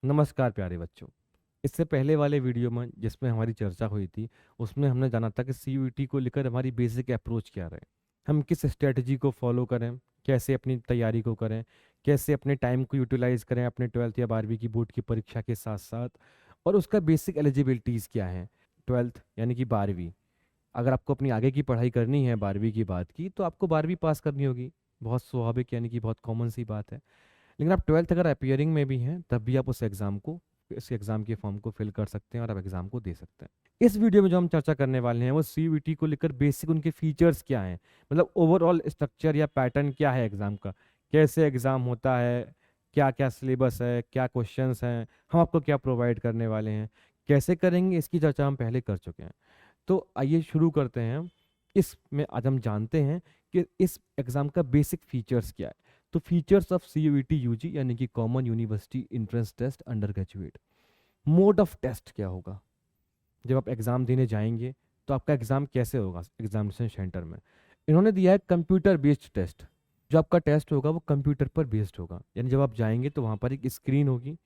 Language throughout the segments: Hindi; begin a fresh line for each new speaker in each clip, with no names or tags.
नमस्कार प्यारे बच्चों। इससे पहले वाले वीडियो में जिसमें हमारी चर्चा हुई थी, उसमें हमने जाना था कि सीयूईटी को लेकर हमारी बेसिक अप्रोच क्या रहे, हम किस स्ट्रेटजी को फॉलो करें, कैसे अपनी तैयारी को करें, कैसे अपने टाइम को यूटिलाइज करें अपने 12th या 12वीं की बोर्ड की परीक्षा के साथ साथ, और उसका बेसिक एलिजिबिलिटीज़ क्या है। 12th यानी कि 12वीं, अगर आपको अपनी आगे की पढ़ाई करनी है 12वीं की बात की, तो आपको 12वीं पास करनी होगी। बहुत स्वाभाविक यानी कि बहुत कॉमन सी बात है। लेकिन आप 12th अगर अपियरिंग में भी हैं तब भी आप उस एग्ज़ाम को, इस एग्ज़ाम के फॉर्म को फिल कर सकते हैं और आप एग्ज़ाम को दे सकते हैं। इस वीडियो में जो हम चर्चा करने वाले हैं वो सीयूईटी को लेकर बेसिक उनके फीचर्स क्या हैं, मतलब ओवरऑल स्ट्रक्चर या पैटर्न क्या है एग्ज़ाम का, कैसे एग्ज़ाम होता है, क्या क्या सिलेबस है, क्या क्वेश्चंस हैं, हम आपको क्या प्रोवाइड करने वाले हैं, कैसे करेंगे, इसकी चर्चा हम पहले कर चुके हैं। तो आइए शुरू करते हैं। इसमें आज हम जानते हैं कि इस एग्ज़ाम का बेसिक फीचर्स क्या है। तो फीचर्स ऑफ सीयूईटी यूजी यानी कि common university entrance test undergraduate. Mode of test क्या होगा, जब आप एग्ज़ाम देने जाएंगे तो आपका एग्ज़ाम कैसे होगा एग्जामिनेशन सेंटर में। इन्होंने दिया है कंप्यूटर बेस्ड टेस्ट। जो आपका टेस्ट होगा वो कंप्यूटर पर बेस्ड होगा, यानी जब आप जाएंगे तो वहाँ पर एक स्क्रीन होगी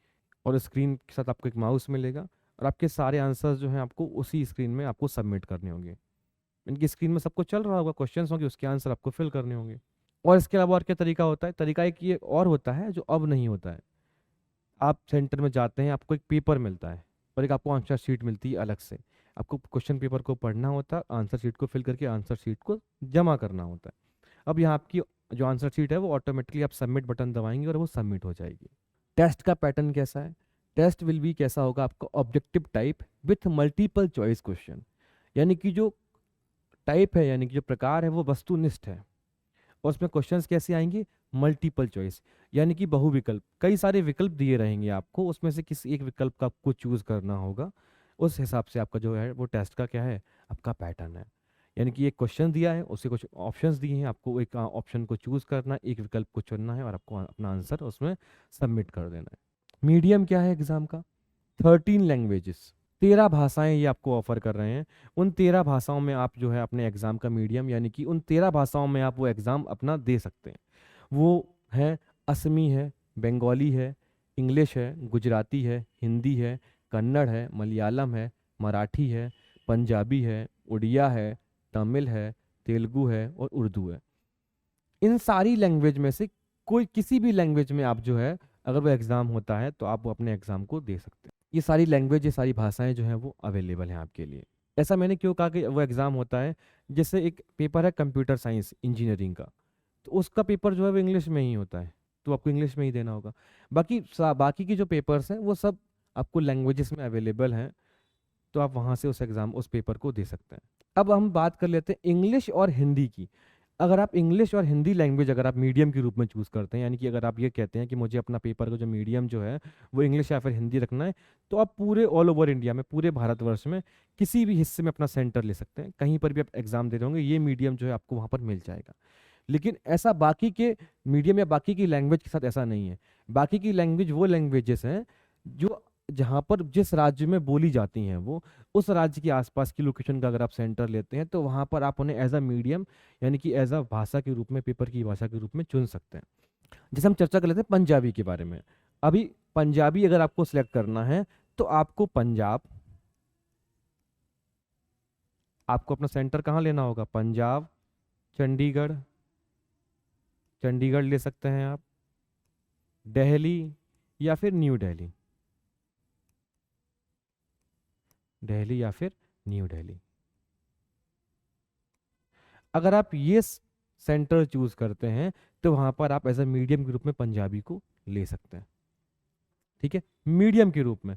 और स्क्रीन के साथ आपको एक माउस मिलेगा और आपके सारे आंसर्स जो हैं आपको उसी स्क्रीन में आपको सबमिट करने होंगे। इनकी स्क्रीन में सब कुछ चल रहा होगा, क्वेश्चंस होंगे, उसके आंसर आपको फिल करने होंगे। और इसके अलावा और क्या तरीका होता है, तरीका एक ये और होता है जो अब नहीं होता है। आप सेंटर में जाते हैं, आपको एक पेपर मिलता है और एक आपको आंसर शीट मिलती है अलग से। आपको क्वेश्चन पेपर को पढ़ना होता है, आंसर शीट को फिल करके आंसर शीट को जमा करना होता है। अब यहाँ आपकी जो आंसर शीट है वो ऑटोमेटिकली आप सबमिट बटन दबाएंगे और वो सबमिट हो जाएगी। टेस्ट का पैटर्न कैसा है, टेस्ट विल बी कैसा होगा आपका, objective type with multiple choice question. यानी कि जो टाइप है यानी कि जो प्रकार है वो वस्तुनिष्ठ है और उसमें क्वेश्चंस कैसे आएंगे, मल्टीपल चॉइस, यानी कि बहुविकल्प, कई सारे विकल्प दिए रहेंगे आपको, उसमें से किसी एक विकल्प का आपको चूज करना होगा। उस हिसाब से आपका जो है वो टेस्ट का क्या है, आपका पैटर्न है। यानी कि एक क्वेश्चन दिया है, उससे कुछ ऑप्शंस दिए हैं, आपको एक ऑप्शन को चूज करना है, एक विकल्प को चुनना है और आपको अपना आंसर उसमें सबमिट कर देना है। मीडियम क्या है एग्जाम का, 13 लैंग्वेजेस, 13 भाषाएं ये आपको ऑफर कर रहे हैं। उन 13 भाषाओं में आप जो है अपने एग्जाम का मीडियम, यानी कि उन 13 भाषाओं में आप वो एग्जाम अपना दे सकते हैं। वो है, असमी है, बंगाली है, इंग्लिश है, गुजराती है, हिंदी है, कन्नड़ है, मलयालम है, मराठी है, पंजाबी है, उड़िया है, तमिल है, तेलुगु है और उर्दू है। इन सारी लैंग्वेज में से कोई किसी भी लैंग्वेज में आप जो है, अगर वो एग्ज़ाम होता है तो आप वो अपने एग्ज़ाम को दे सकते हैं। ये सारी लैंग्वेज, ये सारी भाषाएं जो हैं वो अवेलेबल हैं आपके लिए। ऐसा मैंने क्यों कहा कि वो एग्ज़ाम होता है, जैसे एक पेपर है कंप्यूटर साइंस इंजीनियरिंग का, तो उसका पेपर जो है वो इंग्लिश में ही होता है, तो आपको इंग्लिश में ही देना होगा। बाकी की जो पेपर्स हैं वो सब आपको लैंग्वेजेस में अवेलेबल हैं, तो आप वहाँ से उस पेपर को दे सकते हैं। अब हम बात कर लेते हैं इंग्लिश और हिंदी की। अगर आप इंग्लिश और हिंदी लैंग्वेज अगर आप मीडियम के रूप में चूज़ करते हैं, यानी कि अगर आप ये कहते हैं कि मुझे अपना पेपर का जो मीडियम जो है वो इंग्लिश या फिर हिंदी रखना है, तो आप पूरे ऑल ओवर इंडिया में, पूरे भारतवर्ष में किसी भी हिस्से में अपना सेंटर ले सकते हैं। कहीं पर भी आप एग्जाम दे रहे होंगे, ये मीडियम जो है आपको वहाँ पर मिल जाएगा। लेकिन ऐसा बाकी के मीडियम या बाकी की लैंग्वेज के साथ ऐसा नहीं है। बाकी की लैंग्वेज वो लैंग्वेजेस हैं जो जहाँ पर जिस राज्य में बोली जाती हैं, वो उस राज्य के आसपास की लोकेशन का अगर आप सेंटर लेते हैं तो वहाँ पर आप उन्हें एज अ मीडियम, यानी कि एज अ भाषा के रूप में, पेपर की भाषा के रूप में चुन सकते हैं। जैसे हम चर्चा कर लेते हैं पंजाबी के बारे में। अभी पंजाबी अगर आपको सिलेक्ट करना है तो आपको पंजाब, आपको अपना सेंटर कहाँ लेना होगा, पंजाब, चंडीगढ़, चंडीगढ़ ले सकते हैं आप, दिल्ली या फिर न्यू दिल्ली, दिल्ली या फिर न्यू दिल्ली। अगर आप ये सेंटर चूज करते हैं तो वहां पर आप एज अ मीडियम के रूप में पंजाबी को ले सकते हैं। ठीक है, मीडियम के रूप में।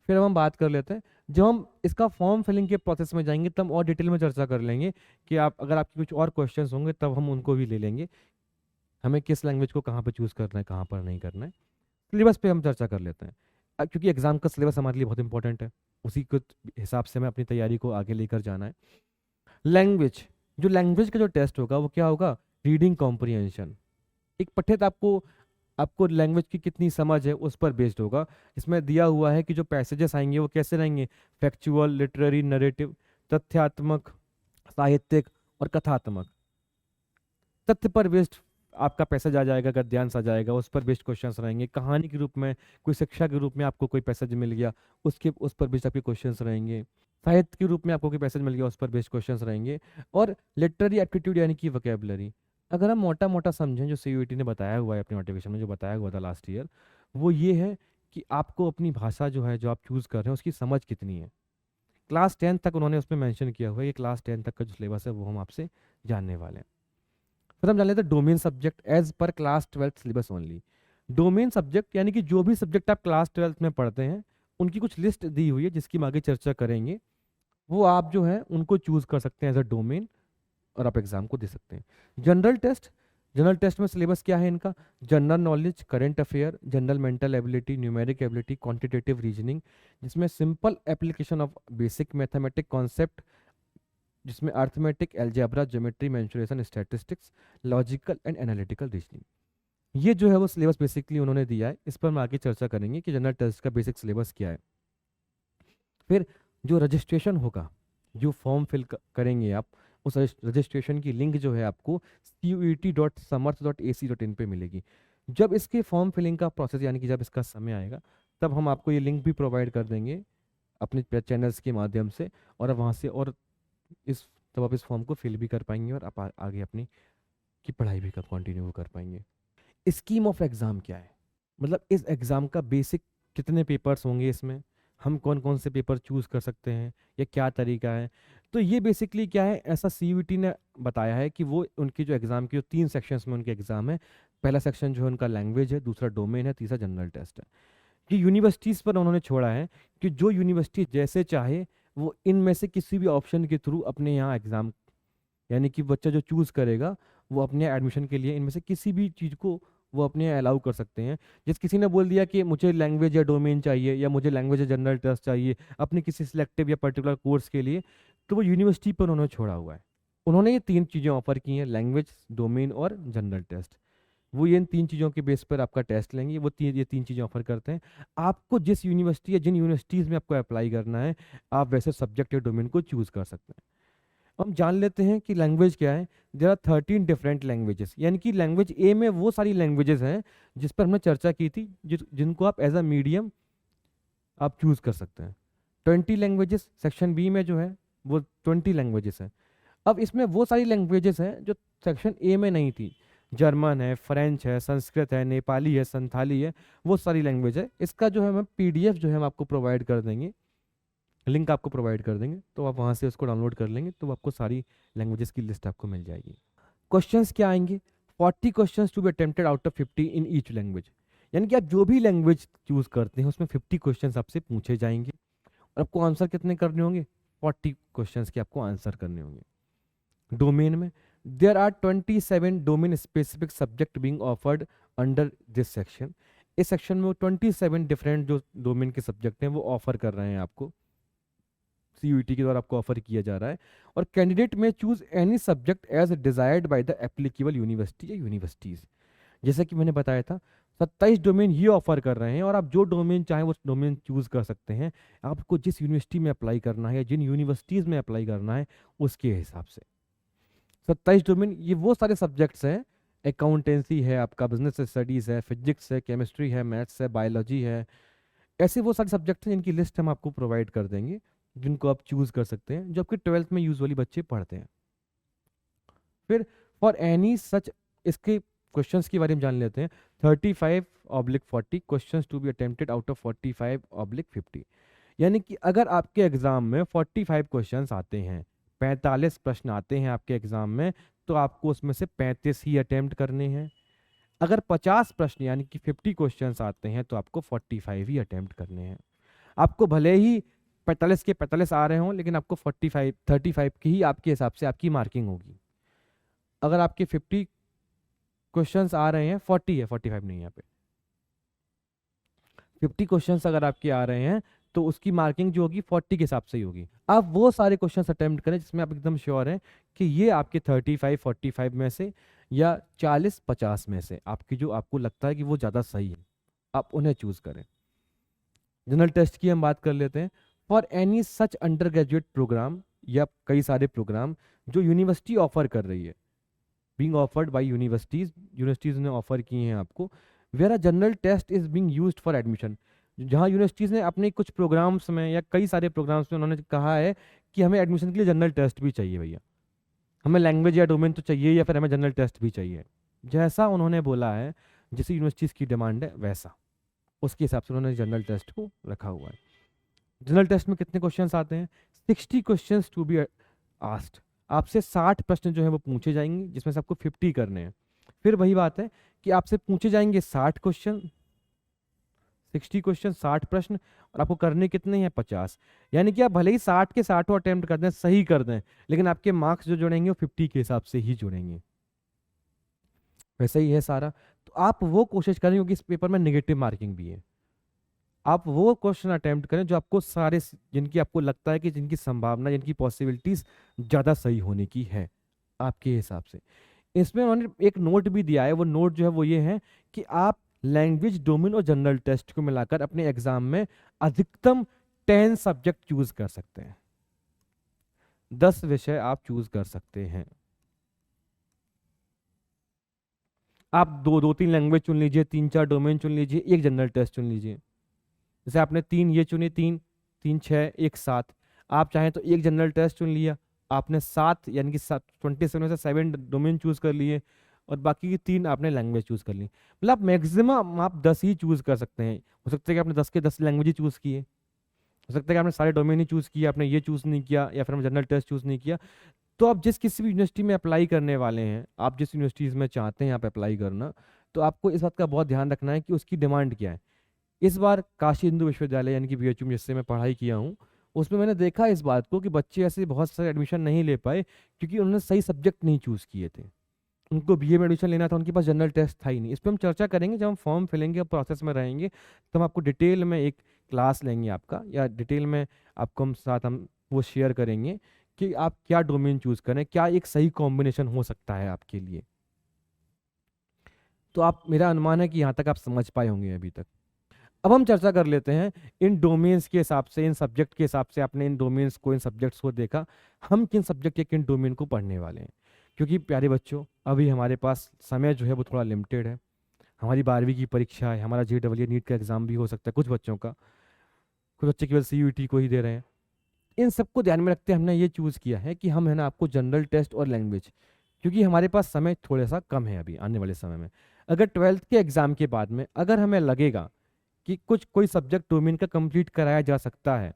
फिर अब हम बात कर लेते हैं, जब हम इसका फॉर्म फिलिंग के प्रोसेस में जाएंगे तब और डिटेल में चर्चा कर लेंगे कि आप अगर आपके कुछ और क्वेश्चंस होंगे तब हम उनको भी ले लेंगे, हमें किस लैंग्वेज को कहाँ पर चूज करना है, कहाँ पर नहीं करना है। सिलेबस पे हम चर्चा कर लेते हैं। क्योंकि एग्जाम का सिलेबस हमारे लिए बहुत इंपॉर्टेंट है, उसी के हिसाब से हमें अपनी तैयारी को आगे लेकर जाना है। लैंग्वेज, जो लैंग्वेज का जो टेस्ट होगा वो क्या होगा, रीडिंग कॉम्प्रिहेंशन। एक पठित आपको आपको लैंग्वेज की कितनी समझ है उस पर बेस्ड होगा। इसमें दिया हुआ है कि जो पैसेजेस आएंगे वो कैसे रहेंगे, फैक्चुअल, लिटरेरी, नरेटिव, तथ्यात्मक, साहित्यिक और कथात्मक। तथ्य पर बेस्ड आपका पैसेज आ जाएगा, गद्यांश आ जाएगा, उस पर बेस्ड क्वेश्चंस रहेंगे। कहानी के रूप में, कोई शिक्षा के रूप में आपको कोई पैसेज मिल गया, उसके उस पर बेस्ड आपके क्वेश्चंस रहेंगे। साहित्य के रूप में आपको कोई पैसेज मिल गया, उस पर बेस्ड क्वेश्चंस रहेंगे। और लिटरेरी एप्टीट्यूड यानी कि वोकैबुलरी, अगर हम मोटा मोटा समझें, जो सीयूईटी ने बताया हुआ है अपने नोटिफिकेशन में, जो बताया हुआ था लास्ट ईयर, वो ये है कि आपको अपनी भाषा जो है, जो आप चूज़ कर रहे हैं, उसकी समझ कितनी है। क्लास 10 तक उन्होंने उसमें मेंशन किया हुआ है, ये क्लास 10 तक का जो सिलेबस है वो हम आपसे जानने वाले हैं। फिर हम जान लेते हैं domain subject as per class 12 syllabus only. Domain subject यानी कि जो भी सब्जेक्ट आप क्लास 12 में पढ़ते हैं, उनकी कुछ लिस्ट दी हुई है जिसकी हम आगे चर्चा करेंगे। वो आप जो है उनको चूज कर सकते हैं एज अ डोमेन, और आप एग्जाम को दे सकते हैं। जनरल टेस्ट, जनरल टेस्ट में सिलेबस क्या है इनका? General knowledge, current affair, general mental ability, numeric ability, quantitative reasoning, जिसमें simple application of basic mathematic concept, जिसमें arithmetic, algebra, geometry, mensuration, statistics, logical and analytical reasoning, ये जो है वो सिलेबस बेसिकली उन्होंने दिया है। इस पर हम आगे चर्चा करेंगे कि जनरल टेस्ट का बेसिक सिलेबस क्या है। फिर जो रजिस्ट्रेशन होगा, जो फॉर्म फिल करेंगे आप, उस रजिस्ट्रेशन की लिंक जो है आपको cuet.samarth.ac.in पे मिलेगी। जब इसके फॉर्म फिलिंग का प्रोसेस, यानी कि जब इसका समय आएगा, तब हम आपको ये लिंक भी प्रोवाइड कर देंगे अपने चैनल्स के माध्यम से, और अब वहाँ से, और इस तब आप इस फॉर्म को फिल भी कर पाएंगे, और आप आगे अपनी की पढ़ाई भी कंटिन्यू कर पाएंगे। स्कीम ऑफ एग्ज़ाम क्या है, मतलब इस एग्ज़ाम का बेसिक कितने पेपर्स होंगे, इसमें हम कौन कौन से पेपर चूज़ कर सकते हैं, या क्या तरीका है। तो ये बेसिकली क्या है, ऐसा सीयूईटी ने बताया है कि वो उनकी जो एग्ज़ाम की जो 3 सेक्शंस में उनके एग्ज़ाम है, पहला सेक्शन जो है उनका लैंग्वेज है, दूसरा डोमेन है, तीसरा जनरल टेस्ट है। कि यूनिवर्सिटीज़ पर उन्होंने छोड़ा है कि जो यूनिवर्सिटी जैसे चाहे वो इनमें से किसी भी ऑप्शन के थ्रू अपने यहाँ एग्ज़ाम, यानी कि बच्चा जो चूज़ करेगा वो अपने एडमिशन के लिए इनमें से किसी भी चीज़ को वो अपने अलाउ कर सकते हैं। जिस किसी ने बोल दिया कि मुझे लैंग्वेज या डोमेन चाहिए, या मुझे लैंग्वेज या जनरल टेस्ट चाहिए अपने किसी सिलेक्टिव या पर्टिकुलर कोर्स के लिए, तो वो यूनिवर्सिटी पर उन्होंने छोड़ा हुआ है। उन्होंने ये 3 चीज़ें ऑफर की हैं, लैंग्वेज, डोमेन और जनरल टेस्ट। वो ये इन 3 चीज़ों के बेस पर आपका टेस्ट लेंगे, वो ये 3 चीज़ें ऑफर करते हैं। आपको जिस यूनिवर्सिटी या जिन यूनिवर्सिटीज़ में आपको अप्लाई करना है, आप वैसे सब्जेक्ट या डोमेन को चूज़ कर सकते हैं। हम जान लेते हैं कि लैंग्वेज क्या है। देयर आर 13 डिफरेंट लैंग्वेजेस, यानी कि लैंग्वेज ए में वो सारी लैंग्वेजेस हैं जिस पर हमने चर्चा की थी, जिनको आप एज अ मीडियम आप चूज कर सकते हैं। 20 लैंग्वेजेस सेक्शन बी में जो है वो 20 लैंग्वेजेस हैं। अब इसमें वो सारी लैंग्वेजेस हैं जो सेक्शन ए में नहीं थी। जर्मन है, फ्रेंच है, संस्कृत है, नेपाली है, संथाली है, वो सारी लैंग्वेज है। इसका जो है हम पीडीएफ जो है हम आपको प्रोवाइड कर देंगे, लिंक आपको प्रोवाइड कर देंगे, तो आप वहाँ से उसको डाउनलोड कर लेंगे, तो आपको सारी लैंग्वेजेस की लिस्ट आपको मिल जाएगी। क्वेश्चंस क्या आएंगे? 40 questions to be attempted out of 50 in each language, यानी कि आप जो भी लैंग्वेज चूज करते हैं उसमें 50 क्वेश्चंस आपसे पूछे जाएंगे, और आपको आंसर कितने करने होंगे? 40 क्वेश्चंस के आपको आंसर करने होंगे। डोमेन में there are 27 domain specific subject being offered under this section. इस सेक्शन में वो 27 डिफरेंट जो डोमेन के सब्जेक्ट हैं वो ऑफर कर रहे हैं आपको, सीयूईटी के द्वारा आपको ऑफर किया जा रहा है। और कैंडिडेट में choose any subject as desired by the applicable university या यूनिवर्सिटीज। जैसे कि मैंने बताया था, 27 डोमेन ये ऑफर कर रहे हैं, और आप जो डोमेन चाहें वो डोमेन चूज कर सकते हैं। आपको जिस यूनिवर्सिटी में अप्लाई करना है या जिन यूनिवर्सिटीज़ में अप्लाई करना है उसके हिसाब से 27 डोमेन, ये वो सारे सब्जेक्ट्स हैं। अकाउंटेंसी है, आपका बिजनेस स्टडीज़ है, फिजिक्स है, केमिस्ट्री है, मैथ्स है, बायोलॉजी है, ऐसे वो सारे सब्जेक्ट हैं जिनकी लिस्ट हम आपको प्रोवाइड कर देंगे, जिनको आप चूज कर सकते हैं, जो आपके 12th में यूजुअली बच्चे पढ़ते हैं। फिर फॉर एनी सच, इसके क्वेश्चंस के बारे में जान लेते हैं। 35/40 questions to be attempted out of 45/50, यानी कि अगर आपके एग्जाम में 45 क्वेश्चंस आते हैं, 45 प्रश्न आते हैं आपके एग्जाम में, तो आपको उसमें से 35 ही अटेम्प्ट करने हैं। अगर 50 प्रश्न यानी कि 50 क्वेश्चंस आते हैं, तो आपको 45 ही अटेम्प्ट करने हैं। आपको भले ही 45 के 45 आ रहे हों, लेकिन आपको 35 की ही आपके हिसाब से आपकी मार्किंग होगी। अगर आपके 50 क्वेश्चंस आ रहे हैं, 40 है, 45 नहीं है यहाँ पे, 50 क्वेश्चंस अगर आपके आ रहे हैं, तो उसकी मार्किंग जो होगी 40 के हिसाब से ही होगी। आप वो सारे क्वेश्चंस अटेम्प्ट करें जिसमें आप एकदम श्योर हैं कि ये आपके 35 45 में से या 40 50 में से आपकी, जो आपको लगता है कि वो ज़्यादा सही है, आप उन्हें चूज करें। जनरल टेस्ट की हम बात कर लेते हैं। For any such undergraduate programme, या कई सारे प्रोग्राम जो यूनिवर्सिटी ऑफर कर रही है, being offered by universities, universities ने ऑफर किए हैं आपको, where a general test is being used for admission. जहाँ यूनिवर्सिटीज़ ने अपने कुछ प्रोग्राम्स में या कई सारे प्रोग्राम्स में उन्होंने कहा है कि हमें एडमिशन के लिए जनरल टेस्ट भी चाहिए भैया, हमें लैंग्वेज या डोमेन तो चाहिए या फिर हमें जनरल टेस्ट भी चाहिए। जैसा उन्होंने बोला है, जैसे यूनिवर्सिटीज़ की डिमांड है वैसा, उसके हिसाब से उन्होंने जनरल टेस्ट को रखा हुआ है। जनरल टेस्ट में कितने क्वेश्चंस आते हैं? 60 क्वेश्चंस टू बी आस्क्ड। आपसे 60 प्रश्न जो है वो पूछे जाएंगे, जिसमें से आपको 50 करने हैं। फिर वही बात है कि आपसे पूछे जाएंगे 60 क्वेश्चन, 60 क्वेश्चन 60 प्रश्न, और आपको करने कितने हैं? 50। यानी कि आप भले ही 60 के 60 अटेम्प्ट कर दें, सही कर दें, लेकिन आपके मार्क्स जो जुड़ेंगे वो 50 के हिसाब से ही जुड़ेंगे। वैसा ही है सारा। तो आप वो कोशिश करें, क्योंकि इस पेपर में नेगेटिव मार्किंग भी है, आप वो क्वेश्चन अटेम्प्ट करें जो आपको सारे, जिनकी आपको लगता है कि जिनकी संभावना, जिनकी पॉसिबिलिटीज ज़्यादा सही होने की है आपके हिसाब से। इसमें उन्होंने एक नोट भी दिया है, वो नोट जो है वो ये है कि आप लैंग्वेज, डोमेन और जनरल टेस्ट को मिलाकर अपने एग्जाम में अधिकतम 10 सब्जेक्ट चूज कर सकते हैं, 10 विषय आप चूज कर सकते हैं। आप दो तीन लैंग्वेज चुन लीजिए, 3 4 डोमेन चुन लीजिए, एक जनरल टेस्ट चुन लीजिए। जैसे आपने 3 ये चुने, 3 3 6 1 7, आप चाहें तो एक जनरल टेस्ट चुन लिया, आपने 7 यानी कि 27 में से 7 डोमेन चूज कर लिए, और बाकी की 3 आपने लैंग्वेज चूज कर ली। मतलब मैक्सिमम आप 10 ही चूज कर सकते हैं। हो सकता है कि आपने 10 के 10 लैंग्वेज ही चूज किए, हो सकता है कि आपने सारे डोमेन ही चूज किया, आपने ये चूज नहीं किया, या फिर जनरल टेस्ट चूज नहीं किया। तो आप जिस किसी भी यूनिवर्सिटी में अप्लाई करने वाले हैं, आप जिस यूनिवर्सिटीज़ में चाहते हैं आप अप्लाई करना, तो आपको इस बात का बहुत ध्यान रखना है कि उसकी डिमांड क्या है। इस बार काशी हिंदू विश्वविद्यालय यानी कि बीएचयू में जिससे मैं पढ़ाई किया हूँ, उसमें मैंने देखा इस बात को कि बच्चे ऐसे बहुत सारे एडमिशन नहीं ले पाए क्योंकि उन्होंने सही सब्जेक्ट नहीं चूज़ किए थे। उनको बीए में एडमिशन लेना था, उनके पास जनरल टेस्ट था ही नहीं। इस पर हम चर्चा करेंगे जब हम फॉर्म फिलेंगे और प्रोसेस में रहेंगे, तो हम आपको डिटेल में एक क्लास लेंगे आपका, या डिटेल में आपको हम वो शेयर करेंगे कि आप क्या डोमेन चूज करें, क्या एक सही कॉम्बिनेशन हो सकता है आपके लिए। तो आप, मेरा अनुमान है कि यहाँ तक आप समझ पाए होंगे अभी तक। अब हम चर्चा कर लेते हैं इन डोमेन्स के हिसाब से, इन सब्जेक्ट के हिसाब से। आपने इन डोमेन्स को, इन सब्जेक्ट्स को देखा, हम किन सब्जेक्ट या किन डोमेन को पढ़ने वाले हैं। क्योंकि प्यारे बच्चों, अभी हमारे पास समय जो है वो थोड़ा लिमिटेड है। हमारी 12वीं की परीक्षा है, हमारा JEE नीट का एग्जाम भी हो सकता है कुछ बच्चों का, कुछ बच्चे केवल CUET को ही दे रहे हैं। इन सबको ध्यान में रखते हमने ये चूज़ किया है कि हम है ना आपको जनरल टेस्ट और लैंग्वेज, क्योंकि हमारे पास समय थोड़ा सा कम है अभी आने वाले समय में। अगर 12th के एग्ज़ाम के बाद में अगर हमें लगेगा कि कुछ कोई सब्जेक्ट डोमेन का कंप्लीट कराया जा सकता है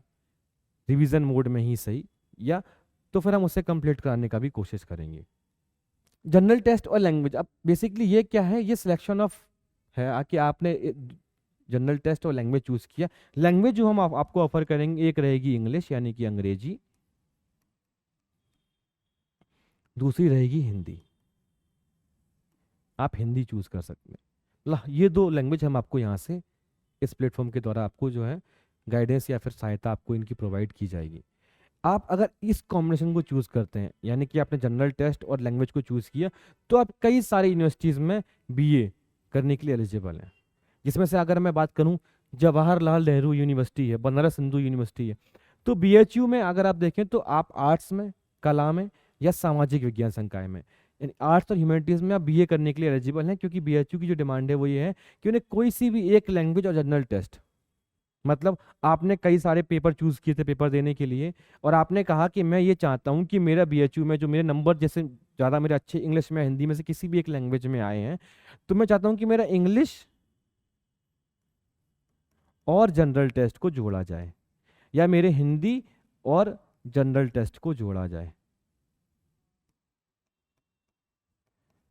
रिवीजन मोड में ही सही, या तो फिर हम उसे कंप्लीट कराने का भी कोशिश करेंगे। जनरल टेस्ट और लैंग्वेज, अब बेसिकली ये क्या है, ये सिलेक्शन ऑफ है कि आपने जनरल टेस्ट और लैंग्वेज चूज किया। लैंग्वेज जो हम आपको ऑफर करेंगे, एक रहेगी इंग्लिश यानी कि अंग्रेजी, दूसरी रहेगी हिंदी। आप हिंदी चूज कर सकते हैं। ये 2 लैंग्वेज हम आपको यहाँ से इस प्लेटफॉर्म के द्वारा आपको जो है गाइडेंस या फिर सहायता आपको इनकी प्रोवाइड की जाएगी। आप अगर इस कॉम्बिनेशन को चूज करते हैं, यानी कि आपने जनरल टेस्ट और लैंग्वेज को चूज किया, तो आप कई सारी यूनिवर्सिटीज़ में BA करने के लिए एलिजिबल हैं। जिसमें से अगर मैं बात करूं, जवाहरलाल नेहरू यूनिवर्सिटी है, बनारस हिंदू यूनिवर्सिटी है। तो BHU में अगर आप देखें तो आप आर्ट्स में, कला में, या सामाजिक विज्ञान संकाय में, यानी आर्ट्स और ह्यूमैनिटीज़ में आप BA करने के लिए एलिजिबल हैं। क्योंकि BHU की जो डिमांड है वो ये है कि उन्हें कोई सी भी एक लैंग्वेज और जनरल टेस्ट, मतलब आपने कई सारे पेपर चूज किए थे पेपर देने के लिए, और आपने कहा कि मैं ये चाहता हूँ कि मेरा BHU में जो मेरे नंबर जैसे ज़्यादा मेरे अच्छे इंग्लिश में, हिंदी में से किसी भी एक लैंग्वेज में आए हैं, तो मैं चाहता हूँ कि मेरा इंग्लिश और जनरल टेस्ट को जोड़ा जाए, या मेरे हिंदी और जनरल टेस्ट को जोड़ा जाए।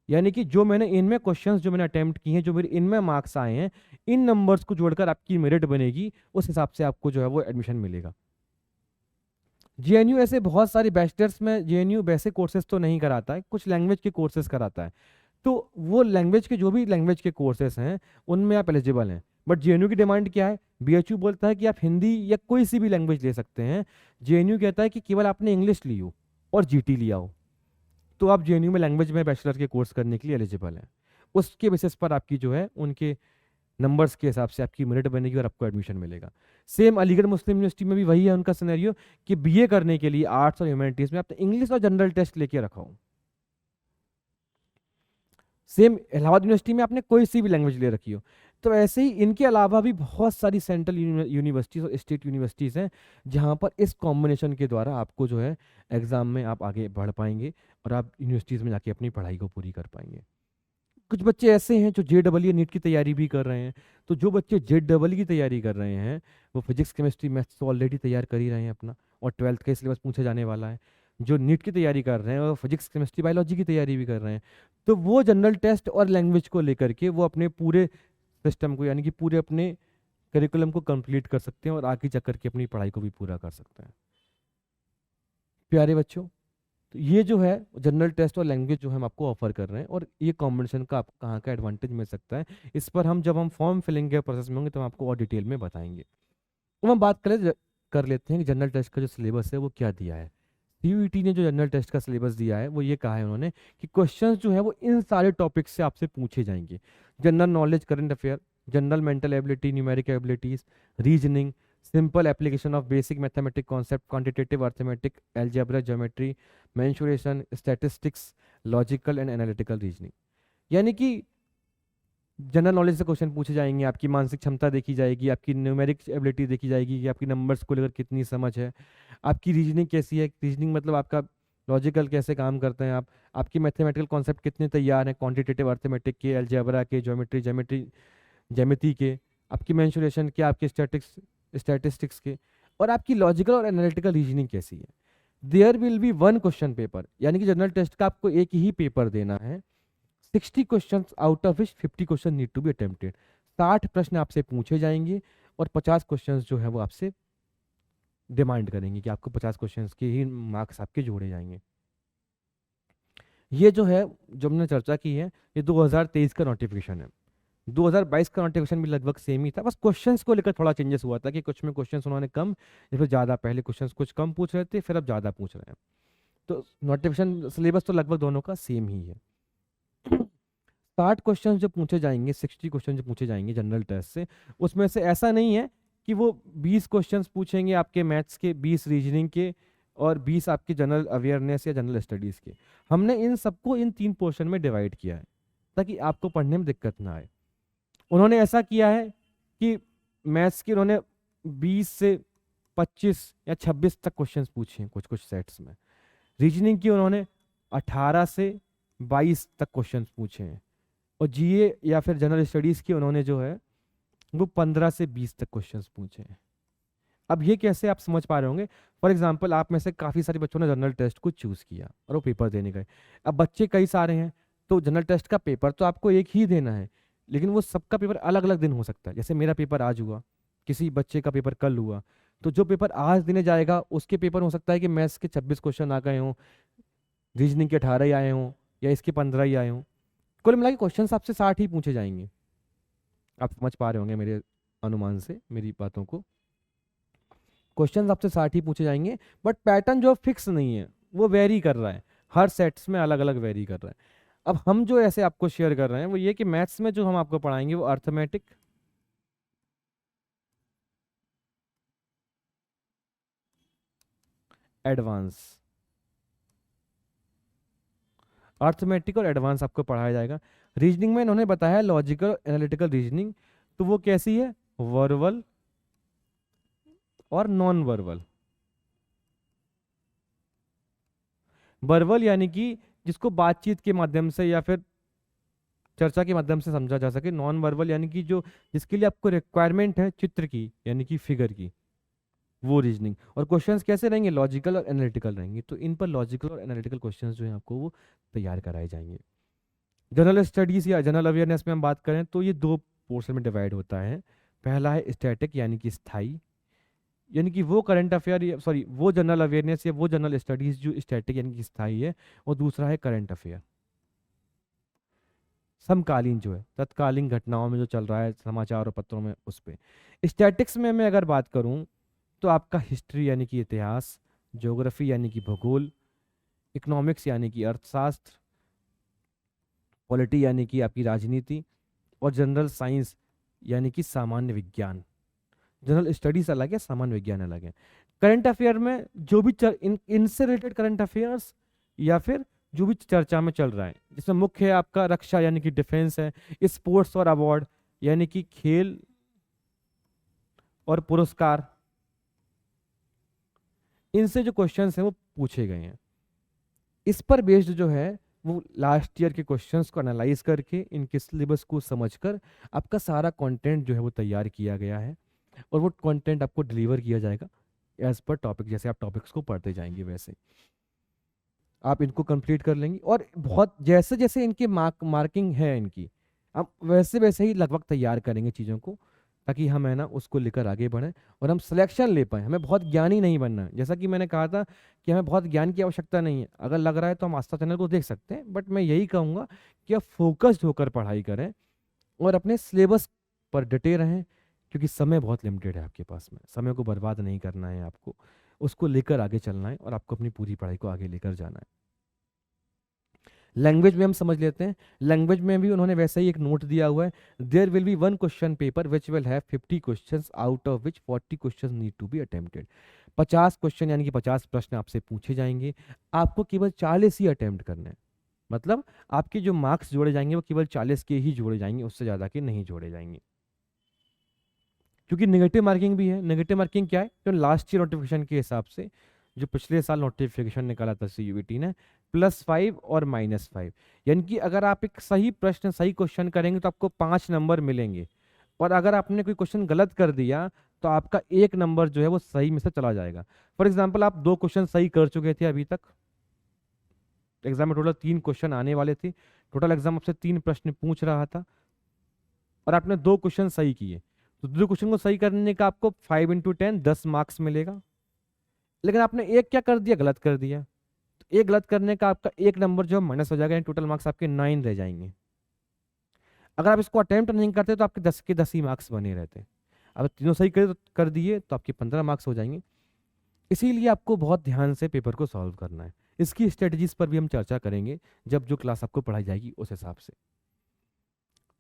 यानी कि जो मैंने इनमें क्वेश्चंस जो मैंने अटेम्प्ट किए हैं, जो मेरे इनमें मार्क्स आए हैं, इन नंबर्स को जोड़कर आपकी मेरिट बनेगी, उस हिसाब से आपको जो है वो एडमिशन मिलेगा। JNU ऐसे बहुत सारी बैचलर्स में JNU वैसे कोर्सेज तो नहीं कराता है, कुछ लैंग्वेज के कोर्सेज कराता है। तो वो लैंग्वेज के, जो भी लैंग्वेज के कोर्सेज हैं, उनमें आप एलिजिबल हैं। बट JNU की डिमांड क्या है? BHU बोलता है कि आप हिंदी या कोई सी भी लैंग्वेज ले सकते हैं। JNU कहता है कि केवल आपने इंग्लिश ली हो और GT लिया हो, तो आप JNU में लैंग्वेज में बैचलर के कोर्स करने के लिए एलिजिबल हैं। उसके बेसिस पर आपकी जो है उनके नंबर्स के हिसाब से आपकी मेरिट बनेगी और आपको एडमिशन मिलेगा। सेम अलीगढ़ मुस्लिम यूनिवर्सिटी में भी वही है उनका सिनेरियो कि BA करने के लिए आर्ट्स और ह्यूमैनिटीज़ में आपने इंग्लिश और जनरल टेस्ट लेके रखा हो। सेम इलाहाबाद यूनिवर्सिटी में आपने कोई सी भी लैंग्वेज ले रखी हो। तो ऐसे ही इनके अलावा भी बहुत सारी सेंट्रल यूनिवर्सिटीज़ और स्टेट यूनिवर्सिटीज़ हैं जहाँ पर इस कॉम्बिनेशन के द्वारा आपको जो है एग्ज़ाम में आप आगे बढ़ पाएंगे और आप यूनिवर्सिटीज़ में जाके अपनी पढ़ाई को पूरी कर पाएंगे। कुछ बच्चे ऐसे हैं जो JEE नीट की तैयारी भी कर रहे हैं। तो जो बच्चे JEE की तैयारी कर रहे हैं वो फिजिक्स केमिस्ट्री मैथ्स तो ऑलरेडी तैयार कर ही रहे हैं अपना, और 12th का सिलेबस पूछा जाने वाला है। जो नीट की तैयारी कर रहे हैं वो फिजिक्स केमिस्ट्री बायोलॉजी की तैयारी भी कर रहे हैं। तो वो जनरल टेस्ट और लैंग्वेज को लेकर के वो अपने पूरे सिस्टम को यानी कि पूरे अपने करिकुलम को कंप्लीट कर सकते हैं और आगे जा करके अपनी पढ़ाई को भी पूरा कर सकते हैं। प्यारे बच्चों, तो ये जो है जनरल टेस्ट और लैंग्वेज जो हम आपको ऑफर कर रहे हैं, और ये कॉम्बिनेशन का आपको कहाँ का एडवांटेज मिल सकता है, इस पर हम जब हम फॉर्म फिलिंग के प्रोसेस में होंगे तो हम आपको और डिटेल में बताएंगे। अब हम बात कर लेते हैं कि जनरल टेस्ट का जो सिलेबस है वो क्या दिया है। CUET ने जो जनरल टेस्ट का सिलेबस दिया है वो ये कहा है उन्होंने कि क्वेश्चंस जो है वो इन सारे टॉपिक्स से आपसे पूछे जाएंगे। General knowledge, current affair, general mental ability, numeric abilities, reasoning, simple application of basic mathematic concept, quantitative arithmetic, algebra, geometry, mensuration, statistics, logical and analytical reasoning. यानी कि जनरल नॉलेज से क्वेश्चन पूछे जाएंगे, आपकी मानसिक क्षमता देखी जाएगी, आपकी न्यूमेरिक एबिलिटी देखी जाएगी कि आपकी नंबर्स को लेकर कितनी समझ है, आपकी रीजनिंग कैसी है, रीजनिंग मतलब आपका लॉजिकल कैसे काम करते हैं आप, आपकी मैथमेटिकल कॉन्सेप्ट कितने तैयार हैं, क्वांटिटेटिव अर्थमेटिक के, अलजेब्रा के, ज्योमेट्री के, आपकी मेंसुरेशन के, आपके स्टैटिस्टिक्स के, और आपकी लॉजिकल और एनालिटिकल रीजनिंग कैसी है। There will be one question paper, यानी कि जनरल टेस्ट का आपको एक ही पेपर देना है। 60 question out of which 50 question need to be attempted. 60 प्रश्न आपसे पूछे जाएंगे और 50 क्वेश्चन जो है वो आपसे डिमांड करेंगे कि आपको 50 क्वेश्चन के ही मार्क्स आपके जोड़े जाएंगे। ये जो है जो हमने चर्चा की है ये 2023 का नोटिफिकेशन है। 2022 का नोटिफिकेशन भी लगभग सेम ही था, बस क्वेश्चंस को लेकर थोड़ा चेंजेस हुआ था कि कुछ में क्वेश्चंस उन्होंने कम या फिर ज़्यादा, पहले क्वेश्चंस कुछ कम पूछ रहे थे फिर अब ज़्यादा पूछ रहे हैं। तो नोटिफिकेशन सिलेबस तो लगभग दोनों का सेम ही है। 60 क्वेश्चन जो पूछे जाएंगे, 60 क्वेश्चन जो पूछे जाएंगे जनरल टेस्ट से, उसमें से ऐसा नहीं है कि वो 20 क्वेश्चंस पूछेंगे आपके मैथ्स के, 20 रीजनिंग के और 20 आपके जनरल अवेयरनेस या जनरल स्टडीज़ के। हमने इन सबको इन 3 पोर्शन में डिवाइड किया है ताकि आपको पढ़ने में दिक्कत ना आए। उन्होंने ऐसा किया है कि मैथ्स के उन्होंने 20 से 25 या 26 तक क्वेश्चंस पूछे हैं कुछ कुछ सेट्स में। रीजनिंग की उन्होंने 18 से 22 तक क्वेश्चंस पूछे हैं, और GA या फिर जनरल स्टडीज़ की उन्होंने जो है वो 15 से 20 तक क्वेश्चंस पूछे हैं। अब ये कैसे आप समझ पा रहे होंगे, फॉर एग्जांपल आप में से काफ़ी सारे बच्चों ने जनरल टेस्ट को चूज़ किया और वो पेपर देने गए। अब बच्चे कई सारे हैं तो जनरल टेस्ट का पेपर तो आपको एक ही देना है, लेकिन वो सबका पेपर अलग अलग दिन हो सकता है। जैसे मेरा पेपर आज हुआ, किसी बच्चे का पेपर कल हुआ, तो जो पेपर आज देने जाएगा उसके पेपर हो सकता है कि मैथ्स के 26 क्वेश्चन आ गए हों, रीजनिंग के 18 ही आए हों या इसके 15 ही आए हों। कुल मिला के क्वेश्चन आपसे 60 ही पूछे जाएंगे। आप समझ पा रहे होंगे मेरे अनुमान से मेरी बातों को। क्वेश्चन आपसे 60 ही पूछे जाएंगे, बट पैटर्न जो फिक्स नहीं है वो वेरी कर रहा है, हर सेट्स में अलग अलग वेरी कर रहा है। अब हम जो ऐसे आपको शेयर कर रहे हैं वो ये कि मैथ्स में जो हम आपको पढ़ाएंगे वो अर्थमेटिक, एडवांस, अर्थमेटिक और एडवांस आपको पढ़ाया जाएगा। रीजनिंग में इन्होंने बताया लॉजिकल एनालिटिकल रीजनिंग, तो वो कैसी है, वर्बल और नॉन वर्बल। वर्बल यानी कि जिसको बातचीत के माध्यम से या फिर चर्चा के माध्यम से समझा जा सके। नॉन वर्बल यानी कि जो जिसके लिए आपको रिक्वायरमेंट है चित्र की यानी कि फिगर की, वो रीजनिंग। और क्वेश्चंस कैसे रहेंगे, लॉजिकल और एनालिटिकल रहेंगे। तो इन पर लॉजिकल और एनालिटिकल क्वेश्चंस जो है आपको वो तैयार कराए जाएंगे। जनरल स्टडीज या जनरल अवेयरनेस में हम बात करें तो ये 2 पोर्शन में डिवाइड होता है। पहला है स्टैटिक यानी कि स्थाई, यानी कि वो करंट अफेयर सॉरी वो जनरल अवेयरनेस या वो जनरल स्टडीज जो स्टैटिक यानी कि स्थाई है, और दूसरा है करंट अफेयर, समकालीन जो है तत्कालीन घटनाओं में जो चल रहा है समाचार और पत्रों में उस पे। स्टैटिक्स में मैं अगर बात करूं तो आपका हिस्ट्री यानी कि इतिहास, ज्योग्राफी यानी कि भूगोल, इकोनॉमिक्स यानी कि अर्थशास्त्र, पॉलिटी यानी कि आपकी राजनीति, और जनरल साइंस यानी कि सामान्य विज्ञान। जनरल स्टडीज अलग है, सामान्य विज्ञान अलग है। करंट अफेयर में जो भी इनसे रिलेटेड करंट अफेयर्स या फिर जो भी चर्चा में चल रहा है, जिसमें मुख्य है आपका रक्षा यानी कि डिफेंस है, स्पोर्ट्स और अवार्ड यानी कि खेल और पुरस्कार, इनसे जो क्वेश्चंस हैं वो पूछे गए हैं। इस पर बेस्ड जो है वो लास्ट ईयर के क्वेश्चंस को एनालाइज करके इनके सिलेबस को समझकर आपका सारा कंटेंट जो है वो तैयार किया गया है, और वो कंटेंट आपको डिलीवर किया जाएगा एज पर टॉपिक। जैसे आप टॉपिक्स को पढ़ते जाएंगे वैसे आप इनको कंप्लीट कर लेंगे, और बहुत जैसे जैसे इनके मार्किंग है इनकी, हम वैसे वैसे ही लगभग तैयार करेंगे चीज़ों को, ताकि हम है ना उसको लेकर आगे बढ़ें और हम सिलेक्शन ले पाएँ। हमें बहुत ज्ञानी नहीं बनना है, जैसा कि मैंने कहा था कि हमें बहुत ज्ञान की आवश्यकता नहीं है। अगर लग रहा है तो हम आस्था चैनल को देख सकते हैं, बट मैं यही कहूँगा कि आप फोकस्ड होकर पढ़ाई करें और अपने सिलेबस पर डटे रहें, क्योंकि समय बहुत लिमिटेड है आपके पास में। समय को बर्बाद नहीं करना है आपको, उसको लेकर आगे चलना है और आपको अपनी पूरी पढ़ाई को आगे लेकर जाना है। लैंग्वेज में हम समझ लेते हैं। लैंग्वेज में भी उन्होंने वैसे ही एक नोट दिया हुआ है, there will be one question paper which will have 50 questions out of which 40 questions need to be attempted. 50 question यानी कि 50 प्रश्न आपसे पूछे जाएंगे, आपको केवल 40 ही अटेम्प्ट करने हैं। मतलब आपके जो मार्क्स जोड़े जाएंगे वो केवल 40 के ही जोड़े जाएंगे, उससे ज़्यादा के नहीं जोड़े जाएंगे। क्योंकि नेगेटिव मार्किंग भी है। नेगेटिव मार्किंग क्या है? तो लास्ट ईयर नोटिफिकेशन के हिसाब से जो पिछले साल नोटिफिकेशन निकाला था सीयूईटी ने, +5 और -5, यानी कि अगर आप एक सही प्रश्न सही क्वेश्चन करेंगे तो आपको 5 नंबर मिलेंगे, और अगर आपने कोई क्वेश्चन गलत कर दिया तो आपका 1 नंबर जो है वो सही में से चला जाएगा। फॉर एग्जाम्पल आप 2 क्वेश्चन सही कर चुके थे अभी तक, एग्जाम में टोटल 3 क्वेश्चन आने वाले थे, टोटल एग्जाम आपसे 3 प्रश्न पूछ रहा था और आपने 2 क्वेश्चन सही किए, तो 2 क्वेश्चन को सही करने का आपको 5 × 10 10 मार्क्स मिलेगा। लेकिन आपने एक क्या कर दिया, गलत कर दिया, तो एक गलत करने का आपका 1 नंबर जो माइनस हो जाएगा, टोटल मार्क्स आपके 9 रह जाएंगे। अगर आप इसको अटेम्प्ट नहीं करते तो आपके 10 के 10 ही मार्क्स बने रहते। अब तीनों सही कर दिए तो आपके 15 मार्क्स हो जाएंगे। इसीलिए आपको बहुत ध्यान से पेपर को सॉल्व करना है। इसकी स्ट्रेटजीज पर भी हम चर्चा करेंगे जब जो क्लास आपको पढ़ाई जाएगी उस हिसाब से।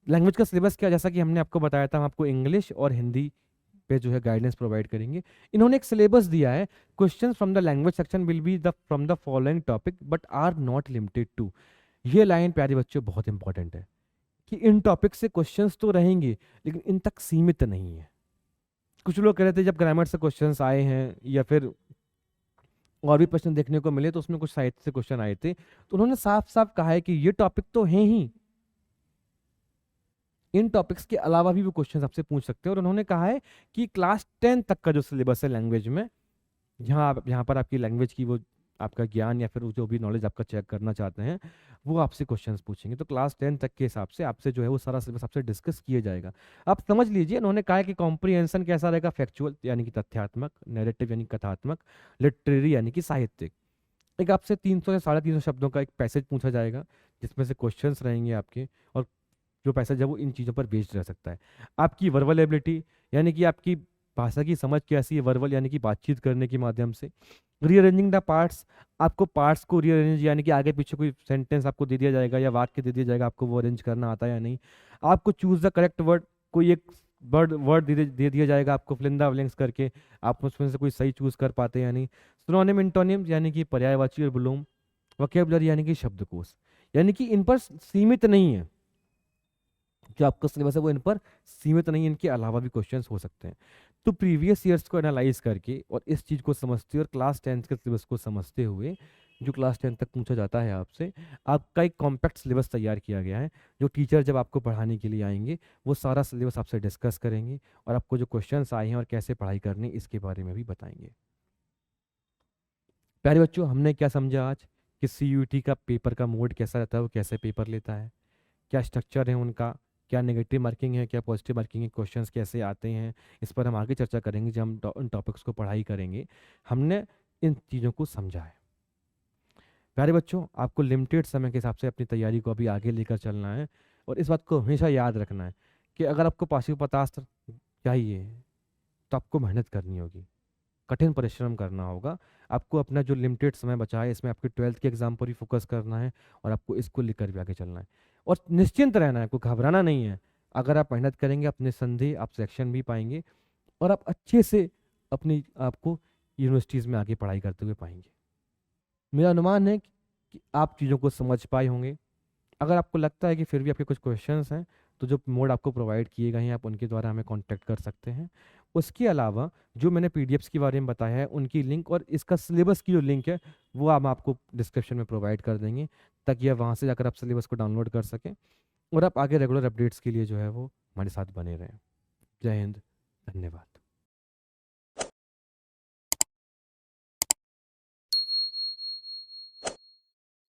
लैंग्वेज का सिलेबस क्या, जैसा कि हमने आपको बताया था, हम आपको इंग्लिश और हिंदी पे जो है गाइडेंस प्रोवाइड करेंगे। इन्होंने एक सिलेबस दिया है, questions from the language section will be the from the following topic but are not limited to. ये लाइन प्यारे बच्चों बहुत इंपॉर्टेंट है कि इन टॉपिक से क्वेश्चंस तो रहेंगे लेकिन इन तक सीमित नहीं है। कुछ लोग कह रहे थे जब ग्रामर से क्वेश्चंस आए हैं या फिर और भी प्रश्न देखने को मिले तो उसमें कुछ साहित्य से क्वेश्चन आए थे, तो उन्होंने साफ साफ कहा है कि ये टॉपिक तो हैं ही, इन टॉपिक्स के अलावा भी वो क्वेश्चन आपसे पूछ सकते हैं। और उन्होंने कहा है कि क्लास 10 तक का जो सिलेबस है लैंग्वेज में, यहाँ पर आपकी लैंग्वेज की वो आपका ज्ञान या फिर जो भी नॉलेज आपका चेक करना चाहते हैं वो आपसे क्वेश्चंस पूछेंगे। तो क्लास 10 तक के हिसाब से आपसे जो है वो सारा सिलेबस आपसे डिस्कस किया जाएगा। आप समझ लीजिए, उन्होंने कहा है कि कॉम्प्रिहेंशन कैसा रहेगा, फैक्चुअल यानी कि तथ्यात्मक, नैरेटिव यानी कथात्मक, लिटरेरी यानी कि साहित्यिक। एक आपसे 300 या 350 शब्दों का एक पैसेज पूछा जाएगा जिसमें से क्वेश्चंस रहेंगे आपके, और जो पैसेज है वो इन चीज़ों पर बेस्ड रह सकता है। आपकी वर्बल एबिलिटी यानी कि आपकी भाषा की समझ कैसी है, वर्बल यानी कि बातचीत करने के माध्यम से। रीअरेंजिंग द पार्ट्स, आपको पार्ट्स को रीअरेंज यानी कि आगे पीछे कोई सेंटेंस आपको दे दिया जाएगा या वाक्य दे दिया जाएगा, आपको वो अरेंज करना आता है या नहीं। आपको चूज द करेक्ट वर्ड, कोई एक वर्ड दे दिया जाएगा आपको फिल इन द ब्लैंक्स करके, आप उसमें से कोई सही चूज कर पाते हैं या नहीं। सिनोनिम इंटोनिम यानी कि पर्यायवाची और विलोम। वोकैबुलरी यानी कि शब्दकोश, यानी कि इन पर सीमित नहीं है, जो आपका सिलेबस है वो इन पर सीमित नहीं है, इनके अलावा भी क्वेश्चंस हो सकते हैं। तो प्रीवियस ईयर्स को एनालाइज करके और इस चीज़ को समझते हुए और क्लास 10 के सिलेबस को समझते हुए, जो क्लास 10 तक पूछा जाता है आपसे, आपका एक कॉम्पैक्ट सिलेबस तैयार किया गया है। जो टीचर जब आपको पढ़ाने के लिए आएंगे वो सारा सिलेबस आपसे डिस्कस करेंगे और आपको जो क्वेश्चंस आए हैं और कैसे पढ़ाई करनी इसके बारे में भी बताएंगे। प्यारे बच्चों, हमने क्या समझा आज कि सीयूईटी का पेपर का मोड कैसा रहता है, वो कैसे पेपर लेता है, क्या स्ट्रक्चर है उनका, क्या नेगेटिव मार्किंग है, क्या पॉजिटिव मार्किंग है, क्वेश्चंस कैसे आते हैं, इस पर हम आगे चर्चा करेंगे जब हम उन टॉपिक्स को पढ़ाई करेंगे। हमने इन चीज़ों को समझा है। प्यारे बच्चों, आपको लिमिटेड समय के हिसाब से अपनी तैयारी को अभी आगे लेकर चलना है, और इस बात को हमेशा याद रखना है कि अगर आपको पाशुपताश चाहिए तो आपको मेहनत करनी होगी, कठिन परिश्रम करना होगा। आपको अपना जो लिमिटेड समय बचा है इसमें आपके 12th के एग्जाम पर भी फोकस करना है और आपको इसको लेकर भी आगे चलना है, और निश्चिंत रहना है, आपको घबराना नहीं है। अगर आप मेहनत करेंगे अपने संदेह आप सिलेक्शन भी पाएंगे और आप अच्छे से अपनी आपको यूनिवर्सिटीज़ में आगे पढ़ाई करते हुए पाएंगे। मेरा अनुमान है कि आप चीज़ों को समझ पाए होंगे। अगर आपको लगता है कि फिर भी आपके कुछ क्वेश्चंस हैं, तो जो मोड आपको प्रोवाइड किए गए हैं आप उनके द्वारा हमें कांटेक्ट कर सकते हैं। उसके अलावा जो मैंने पीडीएफ्स के बारे में बताया है उनकी लिंक और इसका सिलेबस की जो लिंक है वो हम आपको डिस्क्रिप्शन में प्रोवाइड कर देंगे, ताकि आप वहाँ से जाकर आप सिलेबस को डाउनलोड कर सकें और आप आगे रेगुलर अपडेट्स के लिए जो है वो हमारे साथ बने रहें। जय हिंद, धन्यवाद।